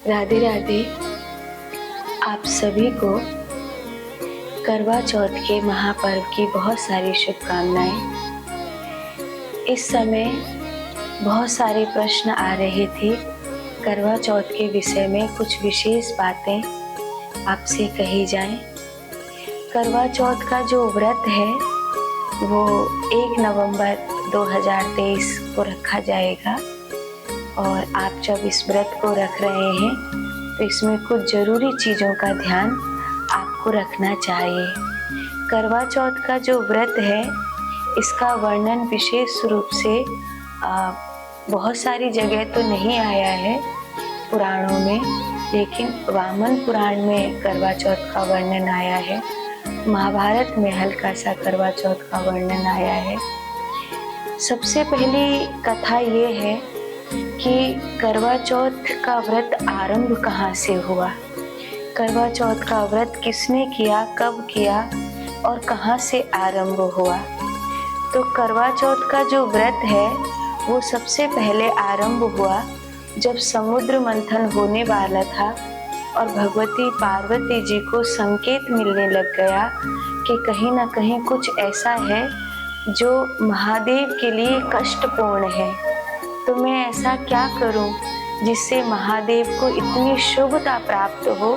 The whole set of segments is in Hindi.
राधे राधे। आप सभी को करवा चौथ के महापर्व की बहुत सारी शुभकामनाएं। इस समय बहुत सारे प्रश्न आ रहे थे। करवा चौथ के विषय में कुछ विशेष बातें आपसे कही जाएं। करवा चौथ का जो व्रत है वो 1 नवंबर 2023 को रखा जाएगा और आप जब इस व्रत को रख रहे हैं तो इसमें कुछ ज़रूरी चीज़ों का ध्यान आपको रखना चाहिए। करवा चौथ का जो व्रत है इसका वर्णन विशेष रूप से बहुत सारी जगह तो नहीं आया है पुराणों में, लेकिन वामन पुराण में करवा चौथ का वर्णन आया है। महाभारत में हल्का सा करवा चौथ का वर्णन आया है। सबसे पहली कथा ये है कि करवा चौथ का व्रत आरंभ कहाँ से हुआ, करवा चौथ का व्रत किसने किया, कब किया और कहाँ से आरंभ हुआ। तो करवा चौथ का जो व्रत है वो सबसे पहले आरंभ हुआ जब समुद्र मंथन होने वाला था और भगवती पार्वती जी को संकेत मिलने लग गया कि कहीं ना कहीं कुछ ऐसा है जो महादेव के लिए कष्टपूर्ण है। तो मैं ऐसा क्या करूं जिससे महादेव को इतनी शुभता प्राप्त हो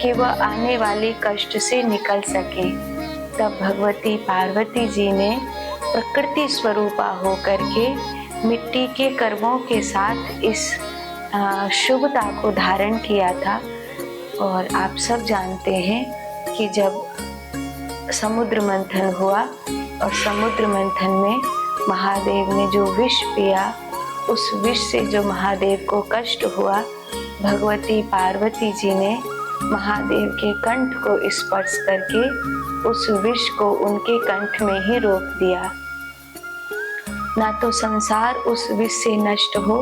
कि वह आने वाले कष्ट से निकल सके। तब भगवती पार्वती जी ने प्रकृति स्वरूपा होकर के मिट्टी के कर्मों के साथ इस शुभता को धारण किया था। और आप सब जानते हैं कि जब समुद्र मंथन हुआ और समुद्र मंथन में महादेव ने जो विष पिया, उस विष से जो महादेव को कष्ट हुआ, भगवती पार्वती जी ने महादेव के कंठ को स्पर्श करके उस विष को उनके कंठ में ही रोक दिया। ना तो संसार उस विष से नष्ट हो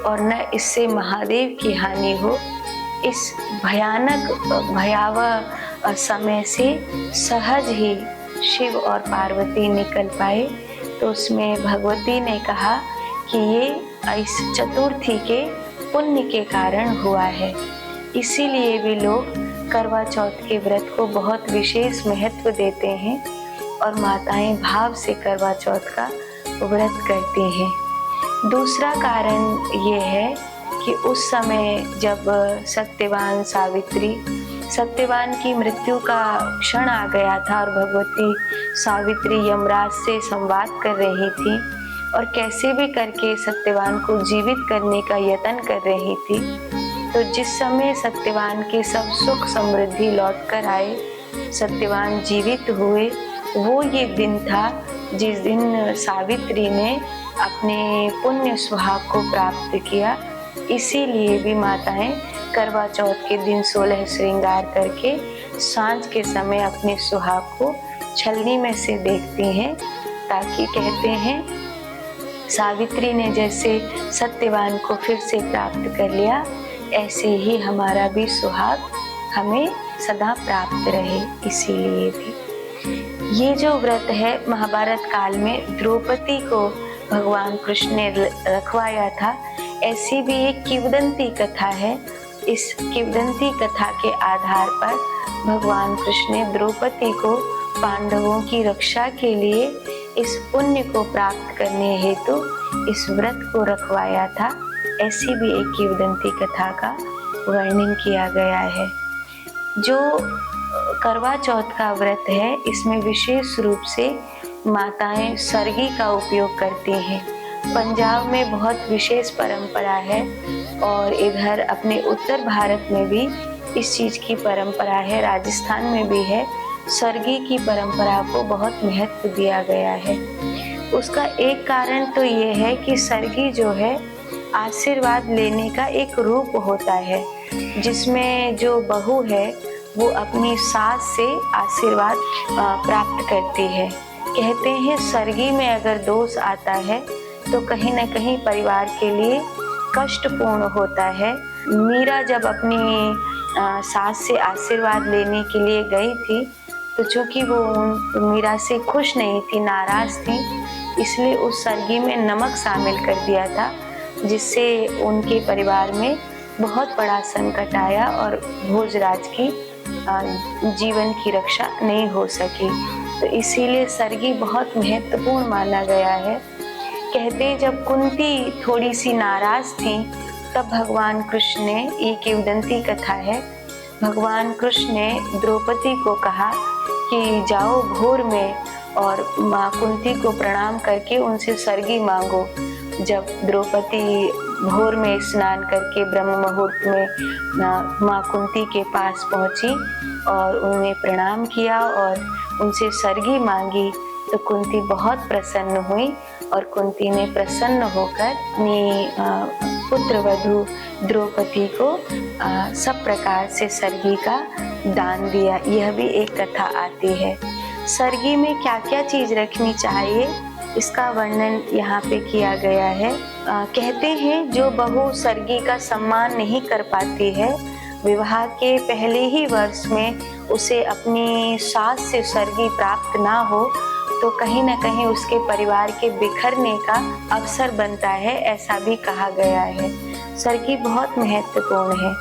और न इससे महादेव की हानि हो। इस भयानक भयावह समय से सहज ही शिव और पार्वती निकल पाए। तो उसमें भगवती ने कहा कि ये इस चतुर्थी के पुण्य के कारण हुआ है, इसीलिए भी लोग करवा चौथ के व्रत को बहुत विशेष महत्व देते हैं और माताएं भाव से करवा चौथ का व्रत करती हैं। दूसरा कारण ये है कि उस समय जब सत्यवान की मृत्यु का क्षण आ गया था और भगवती सावित्री यमराज से संवाद कर रही थी और कैसे भी करके सत्यवान को जीवित करने का यत्न कर रही थी। तो जिस समय सत्यवान के सब सुख समृद्धि लौट कर आए, सत्यवान जीवित हुए, वो ये दिन था जिस दिन सावित्री ने अपने पुण्य सुहाग को प्राप्त किया। इसीलिए भी माताएं करवा चौथ के दिन 16 श्रृंगार करके सांझ के समय अपने सुहाग को छलनी में से देखती हैं, ताकि कहते हैं सावित्री ने जैसे सत्यवान को फिर से प्राप्त कर लिया, ऐसे ही हमारा भी सुहाग हमें सदा प्राप्त रहे। इसीलिए भी ये जो व्रत है महाभारत काल में द्रौपदी को भगवान कृष्ण ने रखवाया था। ऐसी भी एक किंवदंती कथा है। इस किंवदंती कथा के आधार पर भगवान कृष्ण ने द्रौपदी को पांडवों की रक्षा के लिए इस पुण्य को प्राप्त करने हेतु इस व्रत को रखवाया था। ऐसी भी एक किंवदंती कथा का वर्णन किया गया है। जो करवा चौथ का व्रत है इसमें विशेष रूप से माताएं सरगी का उपयोग करती हैं। पंजाब में बहुत विशेष परंपरा है और इधर अपने उत्तर भारत में भी इस चीज़ की परंपरा है, राजस्थान में भी है। सरगी की परंपरा को बहुत महत्व दिया गया है। उसका एक कारण तो ये है कि सरगी जो है आशीर्वाद लेने का एक रूप होता है, जिसमें जो बहू है वो अपनी सास से आशीर्वाद प्राप्त करती है। कहते हैं सरगी में अगर दोष आता है तो कहीं ना कहीं परिवार के लिए कष्टपूर्ण होता है। मीरा जब अपनी सास से आशीर्वाद लेने के लिए गई थी तो चूंकि वो मीरा से खुश नहीं थी, नाराज थी, इसलिए उस सरगी में नमक शामिल कर दिया था, जिससे उनके परिवार में बहुत बड़ा संकट आया और भोजराज की जीवन की रक्षा नहीं हो सकी। तो इसीलिए सर्गी बहुत महत्वपूर्ण माना गया है। कहते हैं जब कुंती थोड़ी सी नाराज थी तब भगवान कृष्ण ने, ये किंवदंती कथा है, भगवान कृष्ण ने द्रौपदी को कहा कि जाओ भोर में और माँ कुंती को प्रणाम करके उनसे सर्गी मांगो। जब द्रौपदी भोर में स्नान करके ब्रह्म मुहूर्त में माँ कुंती के पास पहुंची और उन्हें प्रणाम किया और उनसे सर्गी मांगी तो कुंती बहुत प्रसन्न हुई और कुंती ने प्रसन्न होकर अपनी पुत्र वधू द्रौपदी को सब प्रकार से सर्गी का दान दिया। यह भी एक कथा आती है। सर्गी में क्या क्या चीज रखनी चाहिए इसका वर्णन यहाँ पे किया गया है। कहते हैं जो बहू सर्गी का सम्मान नहीं कर पाती है, विवाह के पहले ही वर्ष में उसे अपनी सास से सर्गी प्राप्त ना हो तो कहीं न कहीं उसके परिवार के बिखरने का अवसर बनता है, ऐसा भी कहा गया है। सर्गी बहुत महत्वपूर्ण है।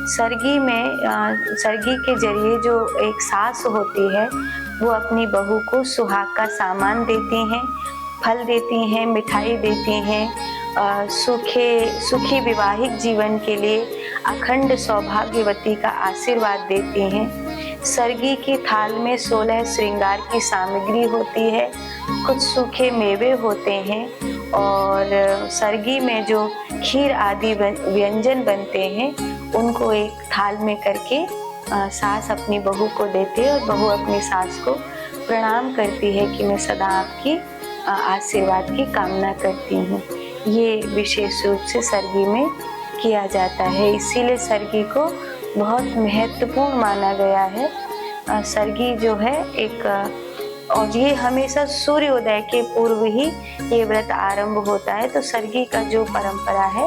सर्गी के जरिए जो एक सास होती है वो अपनी बहू को सुहाग का सामान देती हैं, फल देती हैं, मिठाई देती हैं, सुखी वैवाहिक जीवन के लिए अखंड सौभाग्यवती का आशीर्वाद देती हैं। सर्गी की थाल में 16 श्रृंगार की सामग्री होती है, कुछ सूखे मेवे होते हैं और सर्गी में जो खीर आदि व्यंजन बनते हैं उनको एक थाल में करके सास अपनी बहू को देते हैं और बहू अपनी सास को प्रणाम करती है कि मैं सदा आपकी आशीर्वाद की कामना करती हूँ। ये विशेष रूप से सर्गी में किया जाता है, इसीलिए सर्गी को बहुत महत्वपूर्ण माना गया है। सर्गी जो है एक और ये हमेशा सूर्योदय के पूर्व ही ये व्रत आरंभ होता है, तो सर्गी का जो परंपरा है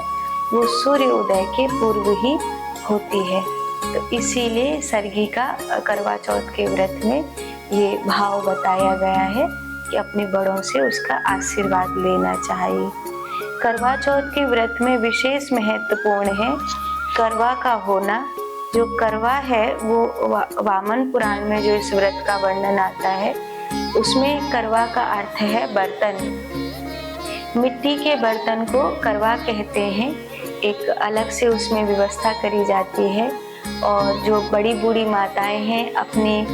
वो सूर्योदय के पूर्व ही होती है। तो इसीलिए सर्गी का करवा चौथ के व्रत में ये भाव बताया गया है कि अपने बड़ों से उसका आशीर्वाद लेना चाहिए। करवा चौथ के व्रत में विशेष महत्वपूर्ण है करवा का होना। जो करवा है वो वामन पुराण में जो इस व्रत का वर्णन आता है उसमें करवा का अर्थ है बर्तन। मिट्टी के बर्तन को करवा कहते हैं। एक अलग से उसमें व्यवस्था करी जाती है और जो बड़ी बूढ़ी माताएं हैं अपनी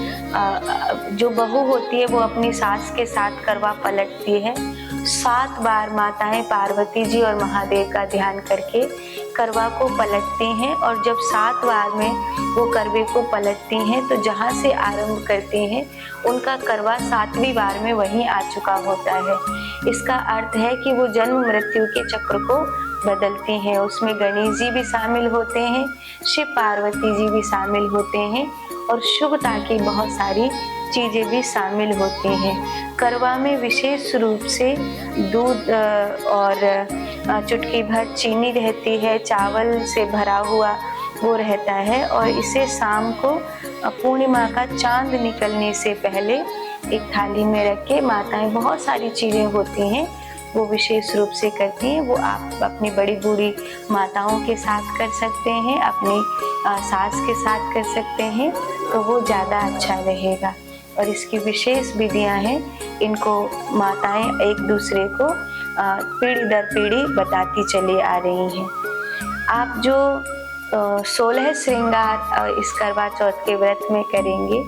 जो बहू होती है वो अपनी सास के साथ करवा पलटती है। 7 बार माताएं पार्वती जी और महादेव का ध्यान करके करवा को पलटती हैं और जब 7 बार में वो करवे को पलटती हैं तो जहाँ से आरंभ करती हैं उनका करवा 7वीं बार में वहीं आ चुका होता है। इसका अर्थ है कि वो जन्म मृत्यु के चक्र को बदलती हैं। उसमें गणेश जी भी शामिल होते हैं, शिव पार्वती जी भी शामिल होते हैं और शुभता की बहुत सारी चीजें भी शामिल होती हैं। करवा में विशेष रूप से दूध और चुटकी भर चीनी रहती है, चावल से भरा हुआ वो रहता है और इसे शाम को पूर्णिमा का चांद निकलने से पहले एक थाली में रख के माताएं बहुत सारी चीजें होती हैं वो विशेष रूप से करती हैं। वो आप अपनी बड़ी बूढ़ी माताओं के साथ कर सकते हैं, अपनी सास के साथ कर सकते हैं, तो वो ज़्यादा अच्छा रहेगा। और इसकी विशेष विधियां हैं, इनको माताएं एक दूसरे को पीढ़ी दर पीढ़ी बताती चली आ रही हैं। आप जो 16 श्रृंगार इस करवा चौथ के व्रत में करेंगे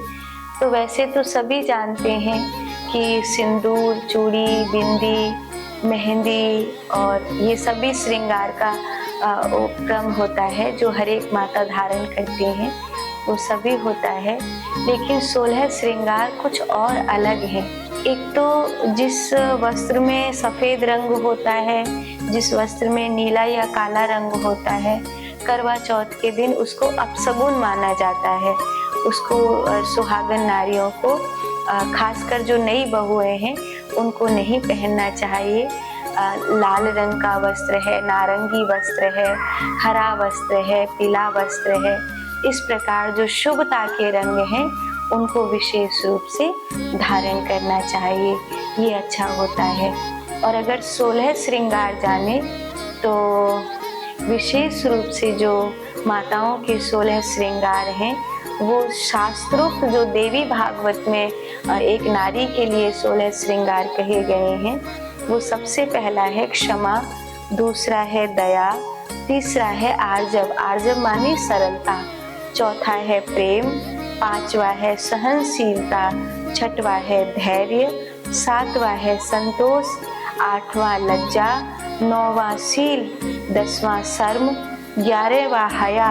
तो वैसे तो सभी जानते हैं कि सिंदूर, चूड़ी, बिंदी, मेहंदी और ये सभी श्रृंगार का क्रम होता है जो हर एक माता धारण करती हैं, वो सभी होता है। लेकिन 16 श्रृंगार कुछ और अलग हैं। एक तो जिस वस्त्र में सफ़ेद रंग होता है, जिस वस्त्र में नीला या काला रंग होता है, करवा चौथ के दिन उसको अपशगुन माना जाता है। उसको सुहागन नारियों को, खासकर जो नई बहुएं हैं, उनको नहीं पहनना चाहिए। लाल रंग का वस्त्र है, नारंगी वस्त्र है, हरा वस्त्र है, पीला वस्त्र है, इस प्रकार जो शुभता के रंग हैं उनको विशेष रूप से धारण करना चाहिए, ये अच्छा होता है। और अगर 16 श्रृंगार जाने तो विशेष रूप से जो माताओं के 16 श्रृंगार हैं, वो शास्त्रोक्त जो देवी भागवत में एक नारी के लिए 16 श्रृंगार कहे गए हैं, वो सबसे पहला है क्षमा, दूसरा है दया, तीसरा है आर्जव, आर्जव माने सरलता, चौथा है प्रेम, पांचवा है सहनशीलता, छठवा है धैर्य, सातवां है संतोष, आठवां लज्जा, नौवां शील, 10वां शर्म, 11वां हया,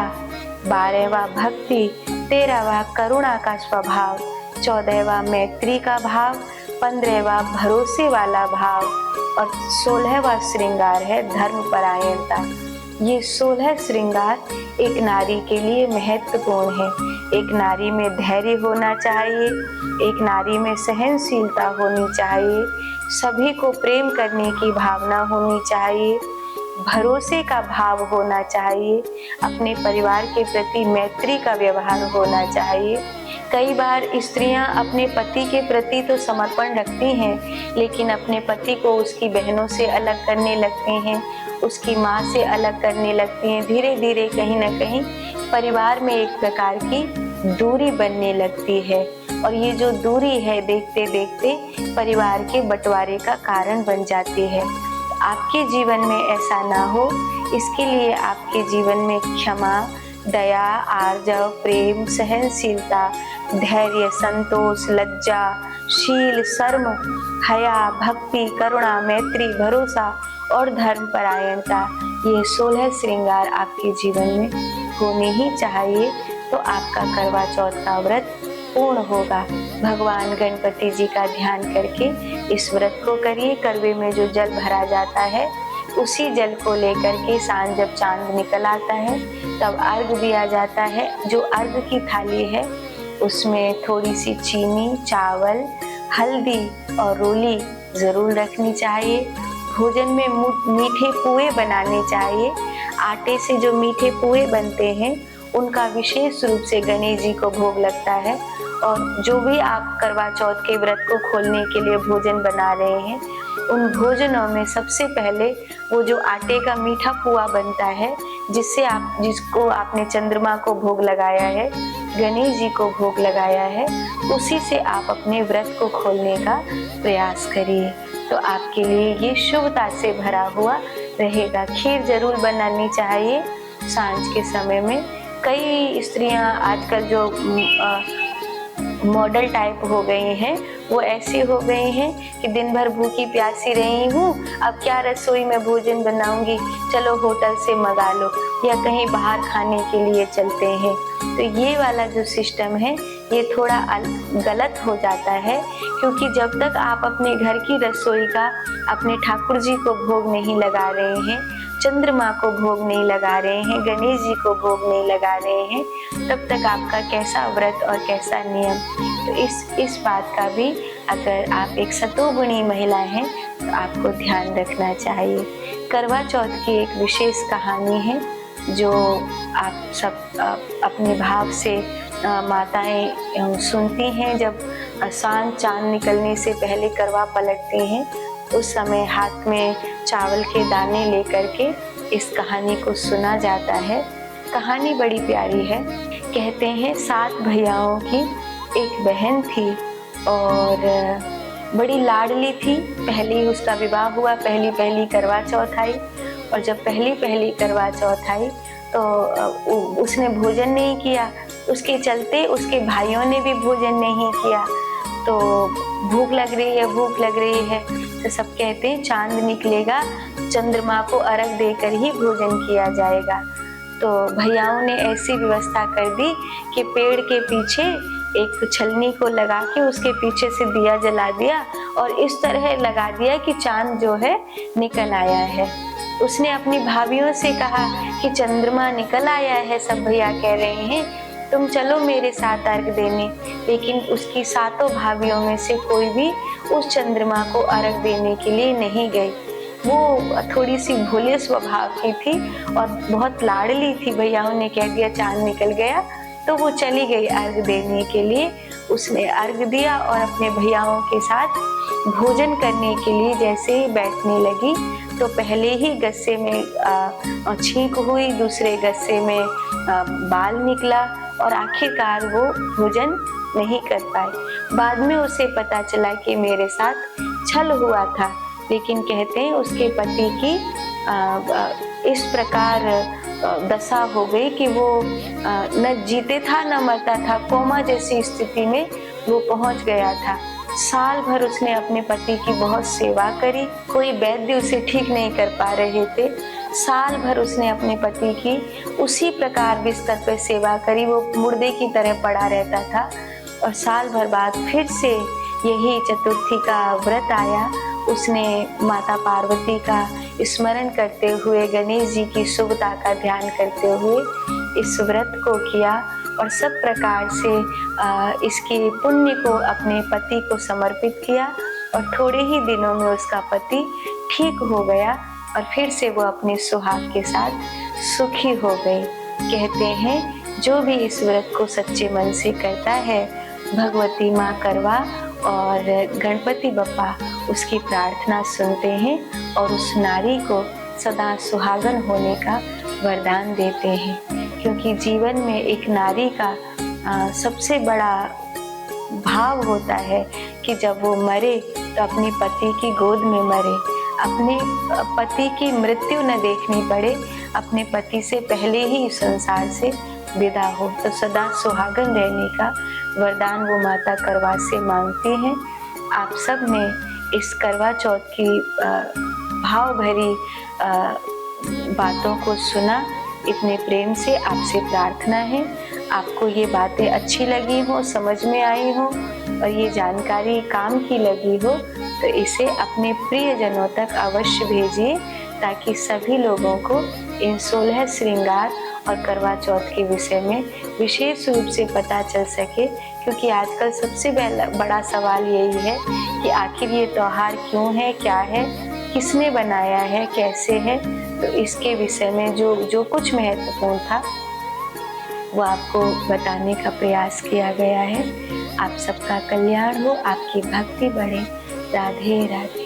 12वां भक्ति, 13वां करुणा का स्वभाव, 14वां मैत्री का भाव, 15वां भरोसे वाला भाव और 16वां श्रृंगार है धर्मपरायणता। ये 16 श्रृंगार एक नारी के लिए महत्वपूर्ण है। एक नारी में धैर्य होना चाहिए, एक नारी में सहनशीलता होनी चाहिए, सभी को प्रेम करने की भावना होनी चाहिए, भरोसे का भाव होना चाहिए, अपने परिवार के प्रति मैत्री का व्यवहार होना चाहिए। कई बार स्त्रियां अपने पति के प्रति तो समर्पण रखती हैं, लेकिन अपने पति को उसकी बहनों से अलग करने लगती हैं, उसकी माँ से अलग करने लगती हैं। धीरे धीरे कहीं ना कहीं परिवार में एक प्रकार की दूरी बनने लगती है और ये जो दूरी है देखते देखते परिवार के बंटवारे का कारण बन जाती है। आपके जीवन में ऐसा ना हो, इसके लिए आपके जीवन में क्षमा, दया, आर्जव, प्रेम, सहनशीलता, धैर्य, संतोष, लज्जा, शील, शर्म, हया, भक्ति, करुणा, मैत्री, भरोसा और धर्मपरायणता, ये 16 श्रृंगार आपके जीवन में होने ही चाहिए, तो आपका करवा चौथ का व्रत पूर्ण होगा। भगवान गणपति जी का ध्यान करके इस व्रत को करिए। करवे में जो जल भरा जाता है उसी जल को लेकर के सांझ जब चांद निकल आता है तब अर्घ दिया जाता है। जो अर्घ की थाली है उसमें थोड़ी सी चीनी, चावल, हल्दी और रोली जरूर रखनी चाहिए। भोजन में मीठे पुए बनाने चाहिए। आटे से जो मीठे पुए बनते हैं उनका विशेष रूप से गणेश जी को भोग लगता है। और जो भी आप करवा चौथ के व्रत को खोलने के लिए भोजन बना रहे हैं, उन भोजनों में सबसे पहले वो जो आटे का मीठा पुआ बनता है जिसको आपने चंद्रमा को भोग लगाया है, गणेश जी को भोग लगाया है, उसी से आप अपने व्रत को खोलने का प्रयास करिए, तो आपके लिए ये शुभता से भरा हुआ रहेगा। खीर जरूर बनानी चाहिए सांझ के समय में। कई स्त्रियां आजकल जो मॉडल टाइप हो गई हैं, वो ऐसी हो गई हैं कि दिन भर भूखी प्यासी रही हूँ, अब क्या रसोई में भोजन बनाऊंगी, चलो होटल से मंगा लो या कहीं बाहर खाने के लिए चलते हैं। तो ये वाला जो सिस्टम है ये थोड़ा गलत हो जाता है, क्योंकि जब तक आप अपने घर की रसोई का अपने ठाकुर जी को भोग नहीं लगा रहे हैं, चंद्रमा को भोग नहीं लगा रहे हैं, गणेश जी को भोग नहीं लगा रहे हैं, तब तक आपका कैसा व्रत और कैसा नियम। तो इस बात का भी अगर आप एक सतोगुणी महिला हैं तो आपको ध्यान रखना चाहिए। करवा चौथ की एक विशेष कहानी है जो आप सब अपने भाव से माताएं सुनती हैं। जब सांझ चांद निकलने से पहले करवा पलटती हैं, उस समय हाथ में चावल के दाने लेकर के इस कहानी को सुना जाता है। कहानी बड़ी प्यारी है। कहते हैं 7 भैयाओं की एक बहन थी और बड़ी लाडली थी। पहले उसका विवाह हुआ, पहली करवा चौथ आई, और जब पहली करवा चौथ आई तो उसने भोजन नहीं किया। उसके चलते उसके भाइयों ने भी भोजन नहीं किया। तो भूख लग रही है तो सब कहते हैं चांद निकलेगा, चंद्रमा को अर्घ देकर ही भोजन किया जाएगा। तो भैयाओं ने ऐसी व्यवस्था कर दी कि पेड़ के पीछे एक छलनी को लगा के उसके पीछे से दिया जला दिया और इस तरह लगा दिया कि चांद जो है निकल आया है। उसने अपनी भाभियों से कहा कि चंद्रमा निकल आया है, सब भैया कह रहे हैं, तुम चलो मेरे साथ अर्घ देने। लेकिन उसकी 7 भाभियों में से कोई भी उस चंद्रमा को अर्घ देने के लिए नहीं गई। वो थोड़ी सी भोले स्वभाव की थी और बहुत लाडली थी। भैयाओं ने कह दिया चांद निकल गया तो वो चली गई अर्घ देने के लिए। उसने अर्घ दिया और अपने भैयाओं के साथ भोजन करने के लिए जैसे ही बैठने लगी तो पहले ही गस्से में छींक हुई, दूसरे गस्से में बाल निकला और आखिरकार वो भोजन नहीं कर पाई। बाद में उसे पता चला कि मेरे साथ छल हुआ था, लेकिन कहते हैं उसके पति की इस प्रकार दशा हो गई कि वो न जीते था न मरता था, कोमा जैसी स्थिति में वो पहुंच गया था। साल भर उसने अपने पति की बहुत सेवा करी, कोई वैद्य उसे ठीक नहीं कर पा रहे थे। साल भर उसने अपने पति की उसी प्रकार बिस्तर पर सेवा करी, वो मुर्दे की तरह पड़ा रहता था। और साल भर बाद फिर से यही चतुर्थी का व्रत आया। उसने माता पार्वती का स्मरण करते हुए, गणेश जी की शुभता का ध्यान करते हुए इस व्रत को किया और सब प्रकार से इसके पुण्य को अपने पति को समर्पित किया। और थोड़े ही दिनों में उसका पति ठीक हो गया और फिर से वो अपने सुहाग के साथ सुखी हो गई। कहते हैं जो भी इस व्रत को सच्चे मन से करता है, भगवती माँ करवा और गणपति बप्पा उसकी प्रार्थना सुनते हैं और उस नारी को सदा सुहागन होने का वरदान देते हैं। क्योंकि जीवन में एक नारी का सबसे बड़ा भाव होता है कि जब वो मरे तो अपने पति की गोद में मरे, अपने पति की मृत्यु न देखनी पड़े, अपने पति से पहले ही संसार से विदा हो। तो सदा सुहागन रहने का वरदान वो माता करवा से मांगती हैं। आप सब ने इस करवा चौथ की भाव भरी बातों को सुना, इतने प्रेम से आपसे प्रार्थना है आपको ये बातें अच्छी लगी हो, समझ में आई हो और ये जानकारी काम की लगी हो तो इसे अपने प्रियजनों तक अवश्य भेजिए, ताकि सभी लोगों को इन 16 श्रृंगार और करवा चौथ के विषय में विशेष रूप से पता चल सके। क्योंकि आजकल सबसे बड़ा सवाल यही है कि आखिर ये त्योहार क्यों है, क्या है, किसने बनाया है, कैसे है। तो इसके विषय में जो कुछ महत्वपूर्ण था वो आपको बताने का प्रयास किया गया है। आप सबका कल्याण हो, आपकी भक्ति बढ़े। राधे राधे।